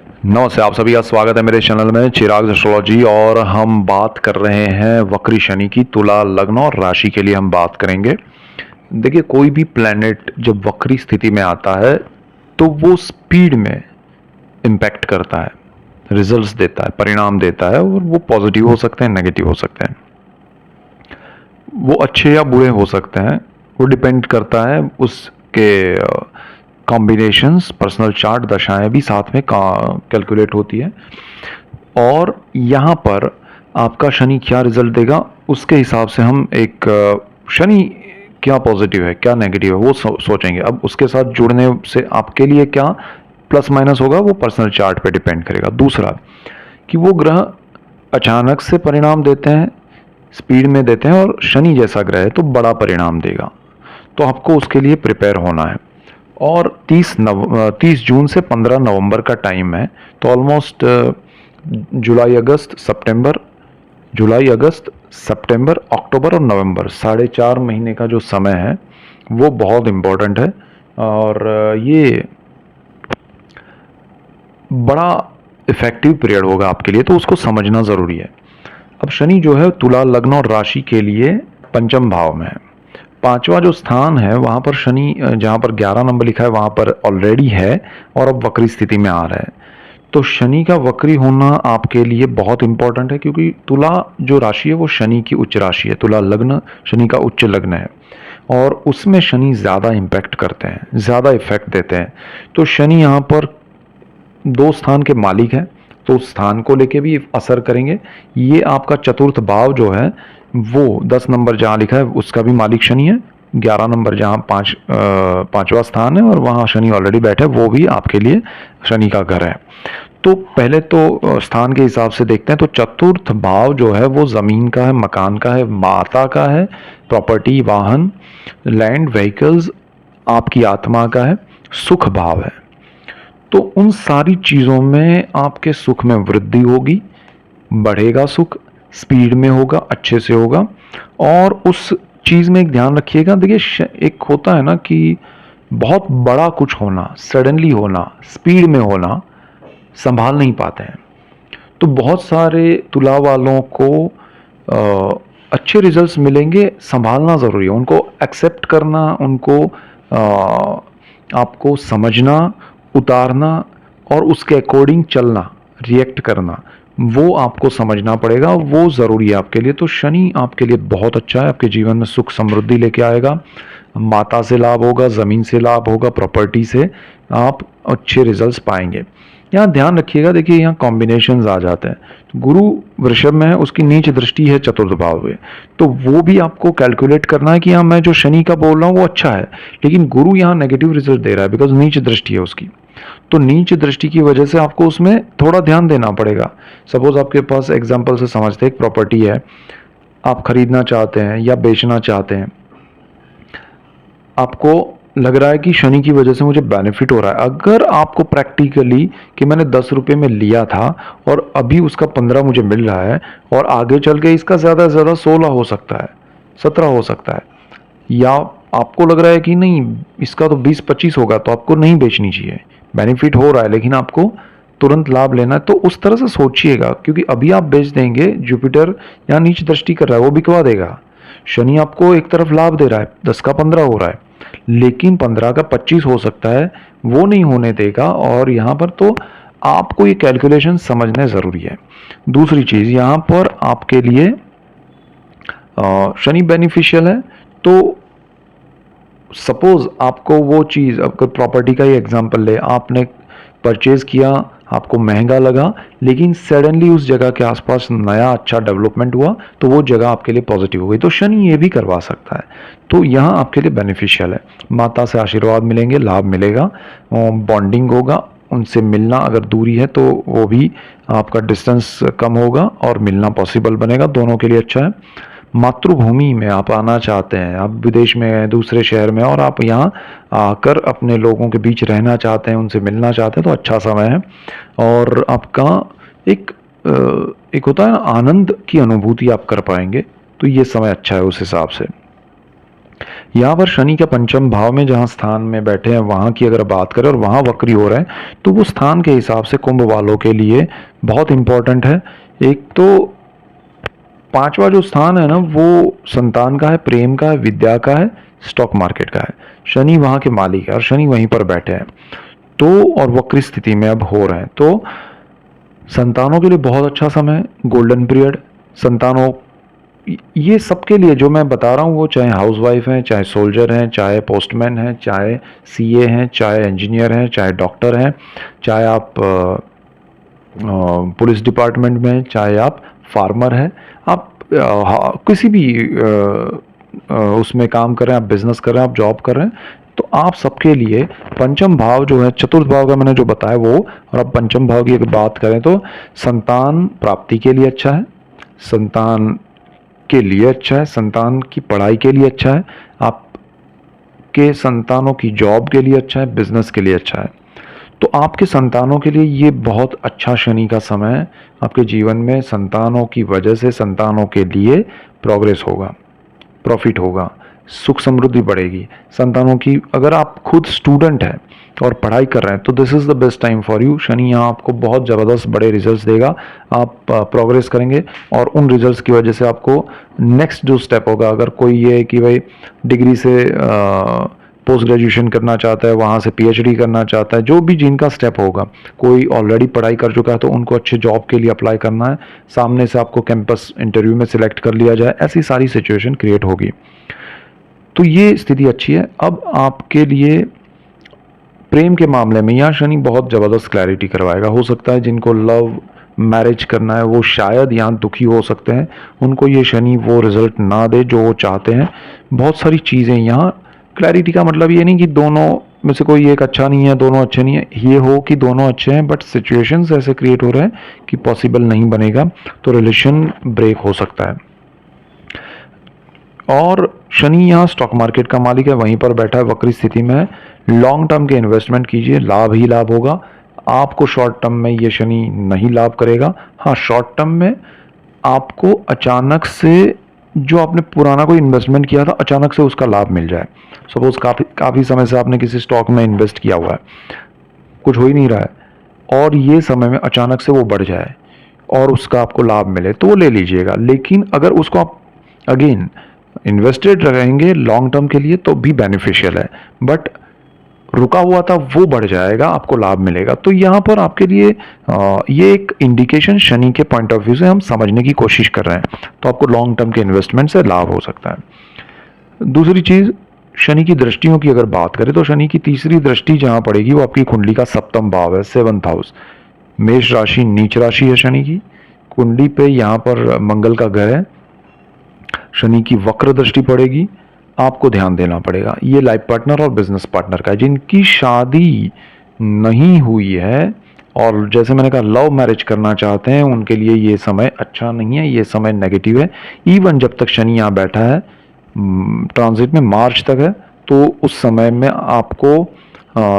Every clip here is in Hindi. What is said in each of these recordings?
नमस्ते, आप सभी का स्वागत है मेरे चैनल में चिराग एस्ट्रोलॉजी। और हम बात कर रहे हैं वक्री शनि की। तुला लग्न और राशि के लिए हम बात करेंगे। देखिए, कोई भी प्लैनेट जब वक्री स्थिति में आता है तो वो स्पीड में इम्पैक्ट करता है, रिजल्ट्स देता है, परिणाम देता है। और वो पॉजिटिव हो सकते हैं, नेगेटिव हो सकते हैं, वो अच्छे या बुरे हो सकते हैं। वो डिपेंड करता है उसके कॉम्बिनेशंस, पर्सनल चार्ट, दशाएं भी साथ में कैलकुलेट होती है। और यहाँ पर आपका शनि क्या रिजल्ट देगा उसके हिसाब से हम एक शनि क्या पॉजिटिव है क्या नेगेटिव है वो सोचेंगे। अब उसके साथ जुड़ने से आपके लिए क्या प्लस माइनस होगा वो पर्सनल चार्ट पे डिपेंड करेगा। दूसरा कि वो ग्रह अचानक से परिणाम देते हैं, स्पीड में देते हैं, और शनि जैसा ग्रह है तो बड़ा परिणाम देगा, तो आपको उसके लिए प्रिपेयर होना है। और 30 जून से 15 नवंबर का टाइम है, तो ऑलमोस्ट जुलाई अगस्त सितंबर अक्टूबर और नवंबर, 4.5 महीने का जो समय है वो बहुत इम्पोर्टेंट है। और ये बड़ा इफेक्टिव पीरियड होगा आपके लिए, तो उसको समझना ज़रूरी है। अब शनि जो है तुला लग्न और राशि के लिए पंचम भाव में है। पांचवा जो स्थान है वहां पर शनि, जहां पर 11 नंबर लिखा है वहां पर ऑलरेडी है और अब वक्री स्थिति में आ रहा है। तो शनि का वक्री होना आपके लिए बहुत इंपॉर्टेंट है, क्योंकि तुला जो राशि है वो शनि की उच्च राशि है। तुला लग्न शनि का उच्च लग्न है और उसमें शनि ज़्यादा इम्पैक्ट करते हैं, ज़्यादा इफेक्ट देते हैं। तो शनि यहाँ पर 2 स्थान के मालिक हैं, तो उस स्थान को लेके भी असर करेंगे। ये आपका चतुर्थ भाव जो है वो 10 नंबर जहाँ लिखा है उसका भी मालिक शनि है। 11 नंबर जहाँ पांचवा स्थान है और वहाँ शनि ऑलरेडी बैठे, वो भी आपके लिए शनि का घर है। तो पहले तो स्थान के हिसाब से देखते हैं, तो चतुर्थ भाव जो है वो जमीन का है, मकान का है, माता का है, प्रॉपर्टी, वाहन, लैंड, व्हीकल्स, आपकी आत्मा का है, सुख भाव है। तो उन सारी चीज़ों में आपके सुख में वृद्धि होगी, बढ़ेगा सुख, स्पीड में होगा, अच्छे से होगा। और उस चीज़ में एक ध्यान रखिएगा। देखिए, एक होता है ना कि बहुत बड़ा कुछ होना, सडनली होना, स्पीड में होना, संभाल नहीं पाते हैं। तो बहुत सारे तुला वालों को अच्छे रिजल्ट्स मिलेंगे, संभालना ज़रूरी है, उनको एक्सेप्ट करना, उनको आपको समझना, उतारना और उसके अकॉर्डिंग चलना, रिएक्ट करना, वो आपको समझना पड़ेगा, वो ज़रूरी है आपके लिए। तो शनि आपके लिए बहुत अच्छा है, आपके जीवन में सुख समृद्धि लेके आएगा, माता से लाभ होगा, ज़मीन से लाभ होगा, प्रॉपर्टी से आप अच्छे रिजल्ट्स पाएंगे। यहाँ ध्यान रखिएगा, देखिए यहाँ कॉम्बिनेशंस आ जाते हैं। तो गुरु वृषभ में है, उसकी नीच दृष्टि है चतुर्थ भाव में, तो वो भी आपको कैलकुलेट करना है कि यहाँ मैं जो शनि का बोल रहा हूँ वो अच्छा है, लेकिन गुरु यहाँ नेगेटिव रिजल्ट दे रहा है बिकॉज नीच दृष्टि है उसकी। तो नीच दृष्टि की वजह से आपको उसमें थोड़ा ध्यान देना पड़ेगा। सपोज आपके पास एग्जाम्पल से समझते हैं, एक प्रॉपर्टी है, आप खरीदना चाहते हैं या बेचना चाहते हैं, आपको लग रहा है कि शनि की वजह से मुझे बेनिफिट हो रहा है। अगर आपको प्रैक्टिकली कि मैंने 10 रुपये में लिया था और अभी उसका 15 मुझे मिल रहा है और आगे चल के इसका ज़्यादा से ज़्यादा 16 हो सकता है, 17 हो सकता है, या आपको लग रहा है कि नहीं इसका तो 20-25 होगा, तो आपको नहीं बेचनी चाहिए। बेनिफिट हो रहा है लेकिन आपको तुरंत लाभ लेना है, तो उस तरह से सोचिएगा, क्योंकि अभी आप बेच देंगे, जुपिटर यहाँ नीच दृष्टि कर रहा है, वो बिकवा देगा। शनि आपको एक तरफ लाभ दे रहा है, 10 का 15 हो रहा है, लेकिन 15 का 25 हो सकता है, वो नहीं होने देगा। और यहाँ पर तो आपको ये कैलकुलेशन समझना ज़रूरी है। दूसरी चीज़ यहाँ पर आपके लिए शनि बेनिफिशियल है, तो सपोज आपको वो चीज़, आपको प्रॉपर्टी का ही एग्जांपल ले, आपने परचेज किया, आपको महंगा लगा, लेकिन सडनली उस जगह के आसपास नया अच्छा डेवलपमेंट हुआ, तो वो जगह आपके लिए पॉजिटिव हो गई। तो शनि ये भी करवा सकता है, तो यहाँ आपके लिए बेनिफिशियल है। माता से आशीर्वाद मिलेंगे, लाभ मिलेगा, बॉन्डिंग होगा, उनसे मिलना, अगर दूरी है तो वो भी आपका डिस्टेंस कम होगा और मिलना पॉसिबल बनेगा, दोनों के लिए अच्छा है। मातृभूमि में आप आना चाहते हैं, आप विदेश में हैं, दूसरे शहर में, और आप यहाँ आकर अपने लोगों के बीच रहना चाहते हैं, उनसे मिलना चाहते हैं, तो अच्छा समय है। और आपका एक एक होता है ना, आनंद की अनुभूति आप कर पाएंगे, तो ये समय अच्छा है उस हिसाब से। यहाँ पर शनि के पंचम भाव में जहाँ स्थान में बैठे हैं वहाँ की अगर बात करें और वहाँ वक्री हो रहे हैं तो वो स्थान के हिसाब से कुंभ वालों के लिए बहुत इंपॉर्टेंट है। एक तो पांचवा जो स्थान है ना वो संतान का है, प्रेम का है, विद्या का है, स्टॉक मार्केट का है। शनि वहाँ के मालिक है और शनि वहीं पर बैठे हैं तो, और वक्री स्थिति में अब हो रहे हैं तो संतानों के लिए बहुत अच्छा समय, गोल्डन पीरियड। संतानों, ये सबके लिए जो मैं बता रहा हूँ वो चाहे हाउसवाइफ हैं, चाहे सोल्जर हैं, चाहे पोस्टमैन हैं, चाहे सीए हैं, चाहे इंजीनियर हैं, चाहे डॉक्टर हैं, चाहे आप पुलिस डिपार्टमेंट में हैं, चाहे आप फार्मर हैं, आप किसी भी उसमें काम कर रहे हैं, आप बिजनेस कर रहे हैं, आप जॉब कर रहे हैं, तो आप सबके लिए पंचम भाव जो है, चतुर्थ भाव का मैंने जो बताया वो, और अब पंचम भाव की अगर बात करें तो संतान प्राप्ति के लिए अच्छा है, संतान के लिए अच्छा है, संतान की पढ़ाई के लिए अच्छा है, आपके संतानों की जॉब के लिए अच्छा है, बिजनेस के लिए अच्छा है। तो आपके संतानों के लिए ये बहुत अच्छा शनि का समय है। आपके जीवन में संतानों की वजह से संतानों के लिए प्रोग्रेस होगा, प्रॉफिट होगा, सुख समृद्धि बढ़ेगी। संतानों की, अगर आप खुद स्टूडेंट हैं और पढ़ाई कर रहे हैं तो this is the best time for you. Shani यहाँ आपको बहुत ज़बरदस्त बड़े रिजल्ट्स देगा, आप प्रोग्रेस करेंगे और उन रिजल्ट्स की वजह से आपको नेक्स्ट जो स्टेप होगा, अगर कोई ये है कि भाई डिग्री से पोस्ट ग्रेजुएशन करना चाहता है, वहाँ से पीएचडी करना चाहता है, जो भी जिनका स्टेप होगा, कोई ऑलरेडी पढ़ाई कर चुका है तो उनको अच्छे जॉब के लिए अप्लाई करना है, सामने से आपको कैंपस इंटरव्यू में सिलेक्ट कर लिया जाए, ऐसी सारी सिचुएशन क्रिएट होगी। तो ये स्थिति अच्छी है। अब आपके लिए प्रेम के मामले में यहाँ शनि बहुत ज़बरदस्त क्लैरिटी करवाएगा। हो सकता है जिनको लव मैरिज करना है वो शायद यहाँ दुखी हो सकते हैं, उनको ये शनि वो रिजल्ट ना दे जो वो चाहते हैं। बहुत सारी चीज़ें यहाँ, क्लैरिटी का मतलब ये नहीं कि दोनों में से कोई एक अच्छा नहीं है, दोनों अच्छे नहीं है, ये हो कि दोनों अच्छे हैं बट सिचुएशंस ऐसे क्रिएट हो रहे हैं कि पॉसिबल नहीं बनेगा, तो रिलेशन ब्रेक हो सकता है। और शनि यहाँ स्टॉक मार्केट का मालिक है, वहीं पर बैठा है, वक्री स्थिति में है। लॉन्ग टर्म के इन्वेस्टमेंट कीजिए, लाभ ही लाभ होगा। आपको शॉर्ट टर्म में ये शनि नहीं लाभ करेगा। हाँ, शॉर्ट टर्म में आपको अचानक से जो आपने पुराना कोई इन्वेस्टमेंट किया था अचानक से उसका लाभ मिल जाए। सपोज काफ़ी समय से आपने किसी स्टॉक में इन्वेस्ट किया हुआ है, कुछ हो ही नहीं रहा है, और ये समय में अचानक से वो बढ़ जाए और उसका आपको लाभ मिले तो वो ले लीजिएगा। लेकिन अगर उसको आप अगेन इन्वेस्टेड रहेंगे लॉन्ग टर्म के लिए तो भी बेनिफिशियल है, बट रुका हुआ था वो बढ़ जाएगा, आपको लाभ मिलेगा। तो यहाँ पर आपके लिए ये एक इंडिकेशन शनि के पॉइंट ऑफ व्यू से हम समझने की कोशिश कर रहे हैं, तो आपको लॉन्ग टर्म के इन्वेस्टमेंट से लाभ हो सकता है। दूसरी चीज़, शनि की दृष्टियों की अगर बात करें तो शनि की तीसरी दृष्टि जहाँ पड़ेगी वो आपकी कुंडली का सप्तम भाव है, 7th हाउस। मेष राशि नीच राशि है शनि की कुंडली पे, यहाँ पर मंगल का घर है, शनि की वक्र दृष्टि पड़ेगी, आपको ध्यान देना पड़ेगा। ये लाइफ पार्टनर और बिजनेस पार्टनर का है, जिनकी शादी नहीं हुई है और जैसे मैंने कहा लव मैरिज करना चाहते हैं उनके लिए ये समय अच्छा नहीं है, ये समय नेगेटिव है। इवन जब तक शनि यहाँ बैठा है ट्रांजिट में, मार्च तक है, तो उस समय में आपको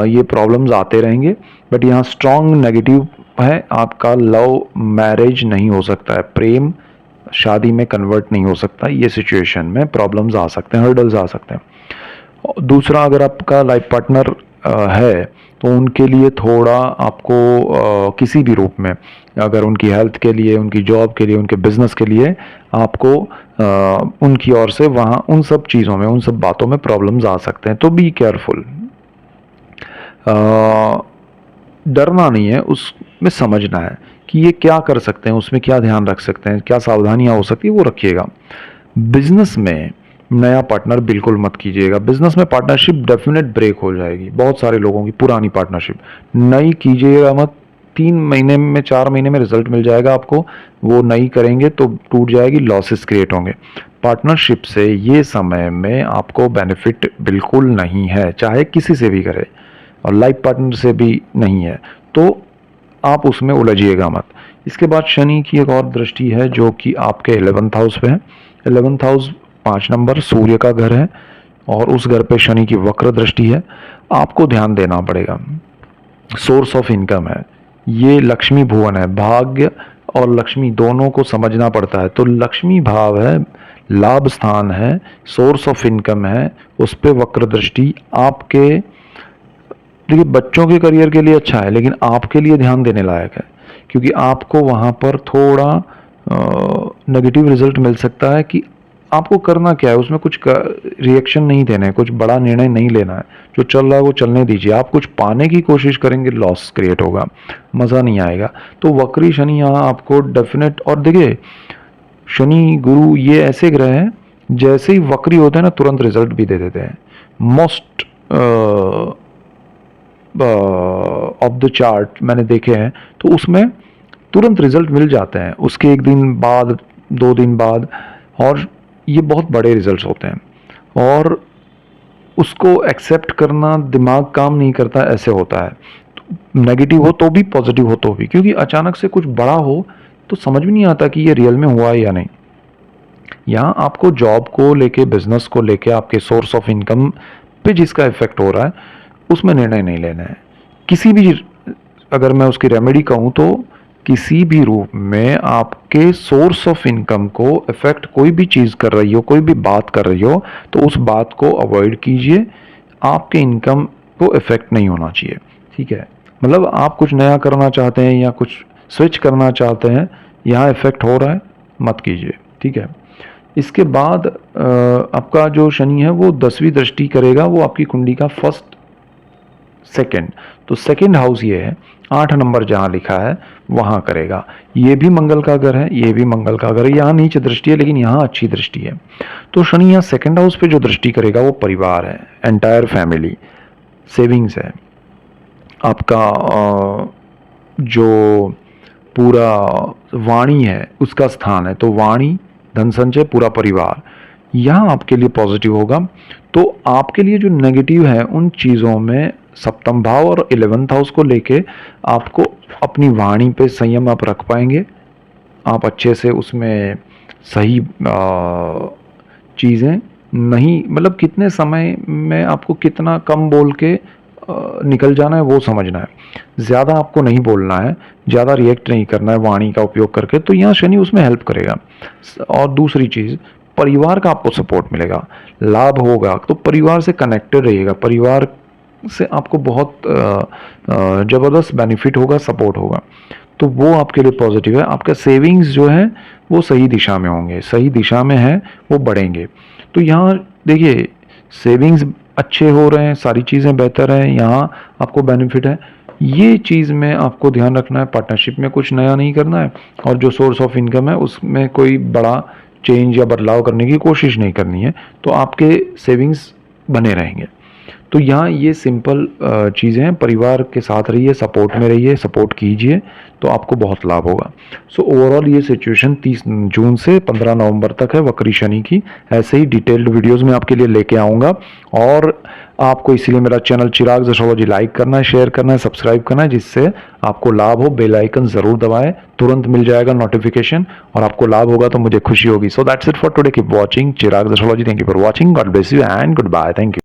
ये प्रॉब्लम्स आते रहेंगे। बट यहाँ स्ट्रॉन्ग नेगेटिव है, आपका लव मैरिज नहीं हो सकता है, प्रेम शादी में कन्वर्ट नहीं हो सकता। ये सिचुएशन में प्रॉब्लम्स आ सकते हैं, हर्डल्स आ सकते हैं। दूसरा, अगर आपका लाइफ पार्टनर है तो उनके लिए थोड़ा आपको किसी भी रूप में, अगर उनकी हेल्थ के लिए, उनकी जॉब के लिए, उनके बिजनेस के लिए, आपको उनकी ओर से वहाँ उन सब चीज़ों में, उन सब बातों में प्रॉब्लम्स आ सकते हैं, तो बी केयरफुल। डरना नहीं है, उसमें समझना है कि ये क्या कर सकते हैं, उसमें क्या ध्यान रख सकते हैं, क्या सावधानियां हो सकती है वो रखिएगा। बिजनेस में नया पार्टनर बिल्कुल मत कीजिएगा। बिजनेस में पार्टनरशिप डेफिनेट ब्रेक हो जाएगी, बहुत सारे लोगों की पुरानी पार्टनरशिप नई कीजिएगा मत। 3 महीने में, 4 महीने में रिजल्ट मिल जाएगा आपको, वो नई करेंगे तो टूट जाएगी, लॉसेस क्रिएट होंगे। पार्टनरशिप से ये समय में आपको बेनिफिट बिल्कुल नहीं है, चाहे किसी से भी करे, और लाइफ पार्टनर से भी नहीं है, तो आप उसमें उलझिएगा मत। इसके बाद शनि की एक और दृष्टि है जो कि आपके 11th हाउस पे है। 11th हाउस 5 नंबर सूर्य का घर है और उस घर पे शनि की वक्र दृष्टि है। आपको ध्यान देना पड़ेगा, सोर्स ऑफ इनकम है, ये लक्ष्मी भुवन है, भाग्य और लक्ष्मी दोनों को समझना पड़ता है। तो लक्ष्मी भाव है, लाभ स्थान है, सोर्स ऑफ इनकम है, उस पे वक्र दृष्टि आपके, देखिए बच्चों के करियर के लिए अच्छा है लेकिन आपके लिए ध्यान देने लायक है, क्योंकि आपको वहाँ पर थोड़ा नेगेटिव रिजल्ट मिल सकता है कि आपको करना क्या है, उसमें कुछ रिएक्शन नहीं देना है, कुछ बड़ा निर्णय नहीं लेना है, जो चल रहा है वो चलने दीजिए। आप कुछ पाने की कोशिश करेंगे, लॉस क्रिएट होगा, मज़ा नहीं आएगा। तो वक्री शनि यहाँ आपको डेफिनेट, और देखिए शनि गुरु ये ऐसे ग्रह हैं जैसे ही वक्री होते हैं ना तुरंत रिजल्ट भी दे देते हैं। मोस्ट ऑफ द चार्ट मैंने देखे हैं तो उसमें तुरंत रिजल्ट मिल जाते हैं, उसके एक दिन बाद, 2 दिन बाद, और ये बहुत बड़े रिजल्ट्स होते हैं। और उसको एक्सेप्ट करना दिमाग काम नहीं करता, ऐसे होता है। नेगेटिव हो तो भी, पॉजिटिव हो तो भी, क्योंकि अचानक से कुछ बड़ा हो तो समझ भी नहीं आता कि ये रियल में हुआ है या नहीं। यहाँ आपको जॉब को लेके, बिजनेस को लेके, आपके सोर्स ऑफ इनकम पे जिसका इफेक्ट हो रहा है उसमें निर्णय नहीं लेना है। किसी भी, अगर मैं उसकी रेमेडी कहूँ तो किसी भी रूप में आपके सोर्स ऑफ इनकम को इफेक्ट कोई भी चीज़ कर रही हो, कोई भी बात कर रही हो, तो उस बात को अवॉइड कीजिए। आपके इनकम को इफेक्ट नहीं होना चाहिए, ठीक है। मतलब आप कुछ नया करना चाहते हैं या कुछ स्विच करना चाहते हैं, यहाँ इफेक्ट हो रहा है, मत कीजिए, ठीक है। इसके बाद आपका जो शनि है वो 10वीं दृष्टि करेगा, वो आपकी कुंडली का फर्स्ट, सेकंड, तो सेकंड हाउस ये है, 8 नंबर जहां लिखा है वहां करेगा। ये भी मंगल का घर है, ये भी मंगल का घर है। यहाँ नीच दृष्टि है लेकिन यहाँ अच्छी दृष्टि है। तो शनि यहाँ सेकंड हाउस पे जो दृष्टि करेगा वो परिवार है, एंटायर फैमिली, सेविंग्स है, आपका जो पूरा वाणी है उसका स्थान है, तो वाणी, धन संचय, पूरा परिवार यहाँ आपके लिए पॉजिटिव होगा। तो आपके लिए जो नेगेटिव है उन चीज़ों में सप्तम भाव और 11th हाउस को लेके आपको अपनी वाणी पे संयम आप रख पाएंगे, आप अच्छे से उसमें सही चीज़ें नहीं, मतलब कितने समय में आपको कितना कम बोल के निकल जाना है वो समझना है, ज़्यादा आपको नहीं बोलना है, ज़्यादा रिएक्ट नहीं करना है वाणी का उपयोग करके, तो यहाँ शनि उसमें हेल्प करेगा। और दूसरी चीज़, परिवार का आपको सपोर्ट मिलेगा, लाभ होगा, तो परिवार से कनेक्टेड रहिएगा, परिवार से आपको बहुत ज़बरदस्त बेनिफिट होगा, सपोर्ट होगा, तो वो आपके लिए पॉजिटिव है। आपका सेविंग्स जो है वो सही दिशा में होंगे, सही दिशा में है, वो बढ़ेंगे। तो यहाँ देखिए सेविंग्स अच्छे हो रहे हैं, सारी चीज़ें बेहतर हैं, यहाँ आपको बेनिफिट है। ये चीज़ में आपको ध्यान रखना है, पार्टनरशिप में कुछ नया नहीं करना है, और जो सोर्स ऑफ इनकम है उसमें कोई बड़ा चेंज या बदलाव करने की कोशिश नहीं करनी है, तो आपके सेविंग्स बने रहेंगे। तो यहाँ ये सिंपल चीज़ें हैं, परिवार के साथ रहिए, सपोर्ट में रहिए, सपोर्ट कीजिए, तो आपको बहुत लाभ होगा। सो ओवरऑल ये सिचुएशन 30 जून से 15 नवंबर तक है वक्री शनि की। ऐसे ही डिटेल्ड वीडियोस में आपके लिए लेके आऊँगा, और आपको इसीलिए मेरा चैनल चिराग एस्ट्रोलॉजी लाइक करना है, शेयर करना है, सब्सक्राइब करना है, जिससे आपको लाभ हो। बेल आइकन ज़रूर दबाएं, तुरंत मिल जाएगा नोटिफिकेशन, और आपको लाभ होगा तो मुझे खुशी होगी। So that's it for today, keep watching Chirag astrology. Thank you for watching, God bless you and good bye, thank you.